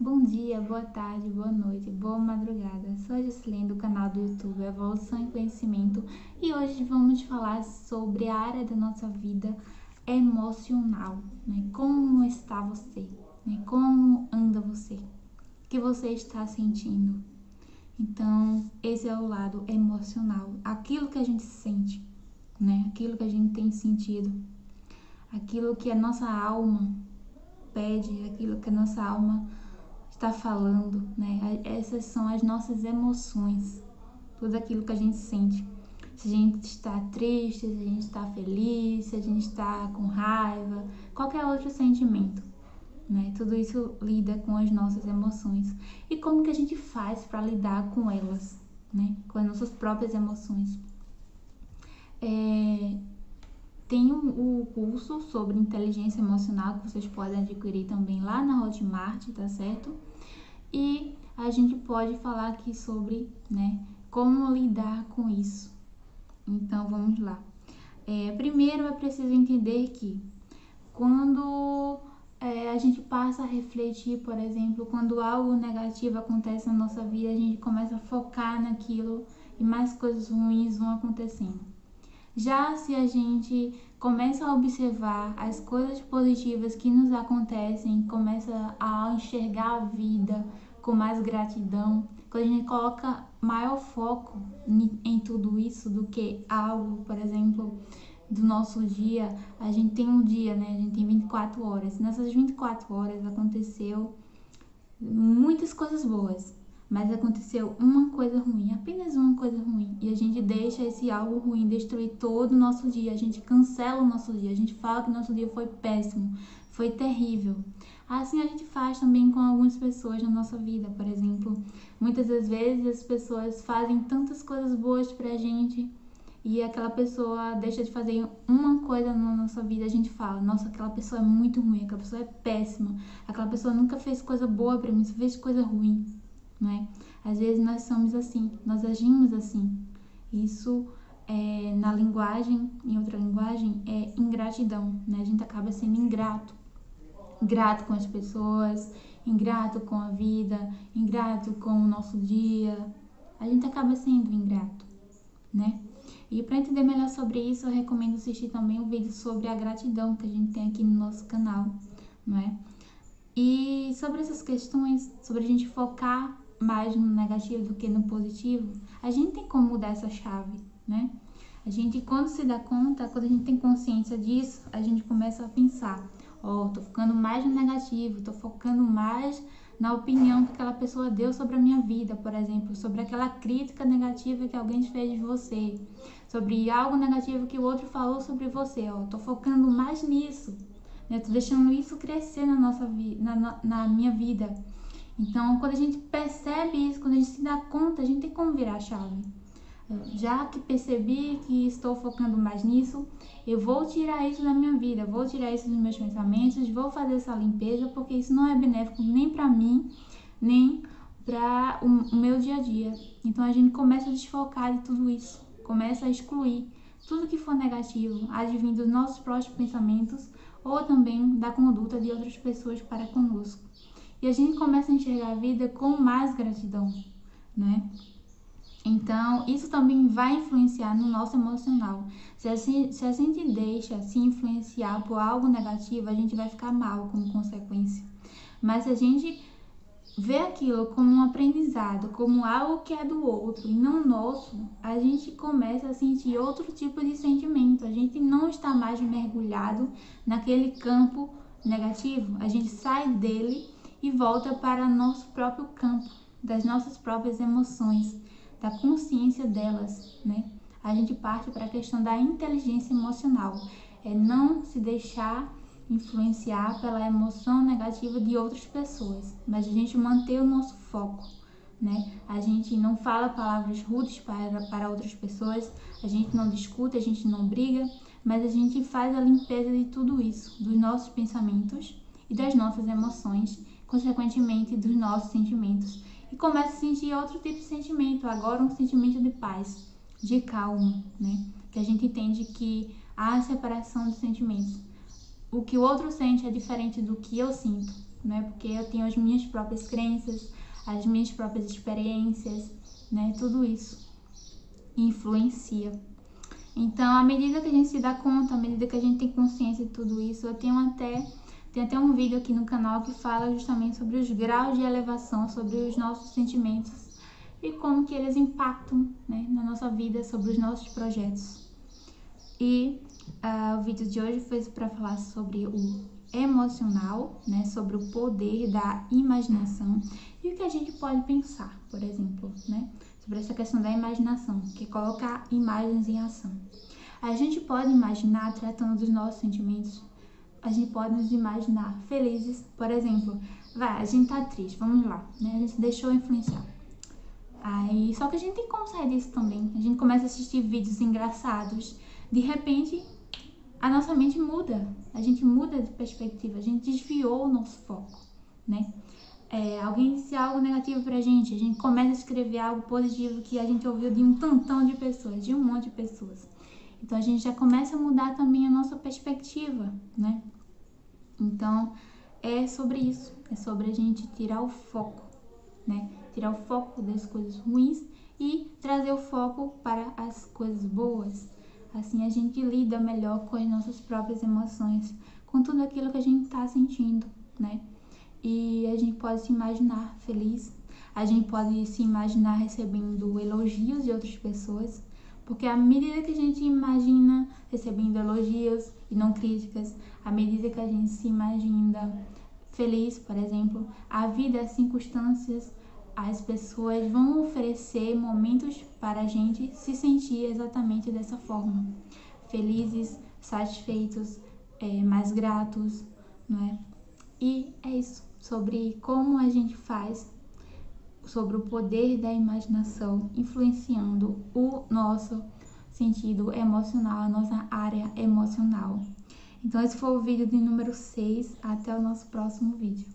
Bom dia, boa tarde, boa noite, boa madrugada. Sou a Juscelene do canal do YouTube Evolução e Conhecimento e hoje vamos falar sobre a área da nossa vida emocional, né? Como está você, né? Como anda você? O que você está sentindo? Então, esse é o lado emocional, aquilo que a gente sente, né? Aquilo que a gente tem sentido, aquilo que a nossa alma pede, aquilo que a nossa alma está falando, né? Essas são as nossas emoções, tudo aquilo que a gente sente. Se a gente está triste, se a gente está feliz, se a gente está com raiva, qualquer outro sentimento, né? Tudo isso lida com as nossas emoções. E como que a gente faz para lidar com elas, né? Com as nossas próprias emoções. Tem o curso sobre inteligência emocional que vocês podem adquirir também lá na Hotmart, tá certo? E a gente pode falar aqui sobre, né, como lidar com isso. Então, vamos lá. Primeiro é preciso entender que quando a gente passa a refletir, por exemplo, quando algo negativo acontece na nossa vida, a gente começa a focar naquilo e mais coisas ruins vão acontecendo. Já se a gente começa a observar as coisas positivas que nos acontecem, começa a enxergar a vida com mais gratidão, quando a gente coloca maior foco em tudo isso do que algo, por exemplo, do nosso dia, a gente tem um dia, né? A gente tem 24 horas. Nessas 24 horas aconteceu muitas coisas boas, mas aconteceu uma coisa ruim, apenas uma coisa ruim, e a gente deixa esse algo ruim destruir todo o nosso dia, a gente cancela o nosso dia, a gente fala que o nosso dia foi péssimo, foi terrível. Assim a gente faz também com algumas pessoas na nossa vida, por exemplo, muitas das vezes as pessoas fazem tantas coisas boas pra gente, e aquela pessoa deixa de fazer uma coisa na nossa vida, a gente fala, nossa, aquela pessoa é muito ruim, aquela pessoa é péssima, aquela pessoa nunca fez coisa boa pra mim, só fez coisa ruim, né? Às vezes nós somos assim, nós agimos assim. Isso na linguagem, em outra linguagem, é ingratidão, né? A gente acaba sendo ingrato, ingrato com as pessoas, ingrato com a vida, ingrato com o nosso dia. A gente acaba sendo ingrato, né? E para entender melhor sobre isso, eu recomendo assistir também um vídeo sobre a gratidão que a gente tem aqui no nosso canal, não é? E sobre essas questões, sobre a gente focar mais no negativo do que no positivo, a gente tem como mudar essa chave, né? A gente, quando se dá conta, quando a gente tem consciência disso, a gente começa a pensar, tô focando mais no negativo, tô focando mais na opinião que aquela pessoa deu sobre a minha vida, por exemplo, sobre aquela crítica negativa que alguém fez de você, sobre algo negativo que o outro falou sobre você, tô focando mais nisso, né? Tô deixando isso crescer na nossa vida, na minha vida. Então, quando a gente percebe isso, quando a gente se dá conta, a gente tem como virar a chave. Já que percebi que estou focando mais nisso, eu vou tirar isso da minha vida, vou tirar isso dos meus pensamentos, vou fazer essa limpeza, porque isso não é benéfico nem para mim, nem para o meu dia a dia. Então a gente começa a desfocar de tudo isso, começa a excluir tudo que for negativo, advindo dos nossos próprios pensamentos ou também da conduta de outras pessoas para conosco. E a gente começa a enxergar a vida com mais gratidão, né? Então, isso também vai influenciar no nosso emocional. Se a gente deixa se influenciar por algo negativo, a gente vai ficar mal como consequência. Mas se a gente vê aquilo como um aprendizado, como algo que é do outro e não nosso, a gente começa a sentir outro tipo de sentimento. A gente não está mais mergulhado naquele campo negativo. A gente sai dele e volta para nosso próprio campo, das nossas próprias emoções, da consciência delas, né? A gente parte para a questão da inteligência emocional, é não se deixar influenciar pela emoção negativa de outras pessoas, mas a gente manter o nosso foco, né? A gente não fala palavras rudes para outras pessoas, a gente não discute, a gente não briga, mas a gente faz a limpeza de tudo isso, dos nossos pensamentos e das nossas emoções, consequentemente dos nossos sentimentos, e começa a sentir outro tipo de sentimento, agora um sentimento de paz, de calma, né? Que a gente entende que há separação de sentimentos. O que o outro sente é diferente do que eu sinto. né? Porque eu tenho as minhas próprias crenças, as minhas próprias experiências, né? Tudo isso influencia. Então, à medida que a gente se dá conta, à medida que a gente tem consciência de tudo isso, eu tenho até um vídeo aqui no canal que fala justamente sobre os graus de elevação, sobre os nossos sentimentos e como que eles impactam, né, na nossa vida, sobre os nossos projetos. E o vídeo de hoje foi para falar sobre o emocional, né, sobre o poder da imaginação e o que a gente pode pensar, por exemplo, né, sobre essa questão da imaginação, que é colocar imagens em ação. A gente pode imaginar tratando dos nossos sentimentos, a gente pode nos imaginar felizes, por exemplo, a gente tá triste, vamos lá, né, a gente se deixou influenciar. Aí, só que a gente tem como sair disso também, a gente começa a assistir vídeos engraçados, de repente a nossa mente muda, a gente muda de perspectiva, a gente desviou o nosso foco, né? Alguém disse algo negativo pra gente, a gente começa a escrever algo positivo que a gente ouviu de um tantão de pessoas, de um monte de pessoas. Então a gente já começa a mudar também a nossa perspectiva, né? Então é sobre isso, é sobre a gente tirar o foco, né? Tirar o foco das coisas ruins e trazer o foco para as coisas boas. Assim a gente lida melhor com as nossas próprias emoções, com tudo aquilo que a gente está sentindo, né? E a gente pode se imaginar feliz, a gente pode se imaginar recebendo elogios de outras pessoas, porque à medida que a gente imagina recebendo elogios e não críticas, à medida que a gente se imagina feliz, por exemplo, a vida, as circunstâncias, as pessoas vão oferecer momentos para a gente se sentir exatamente dessa forma, felizes, satisfeitos, mais gratos, não é? E é isso, sobre como a gente faz, sobre o poder da imaginação influenciando o nosso sentido emocional, a nossa área emocional. Então esse foi o vídeo de número 6, até o nosso próximo vídeo.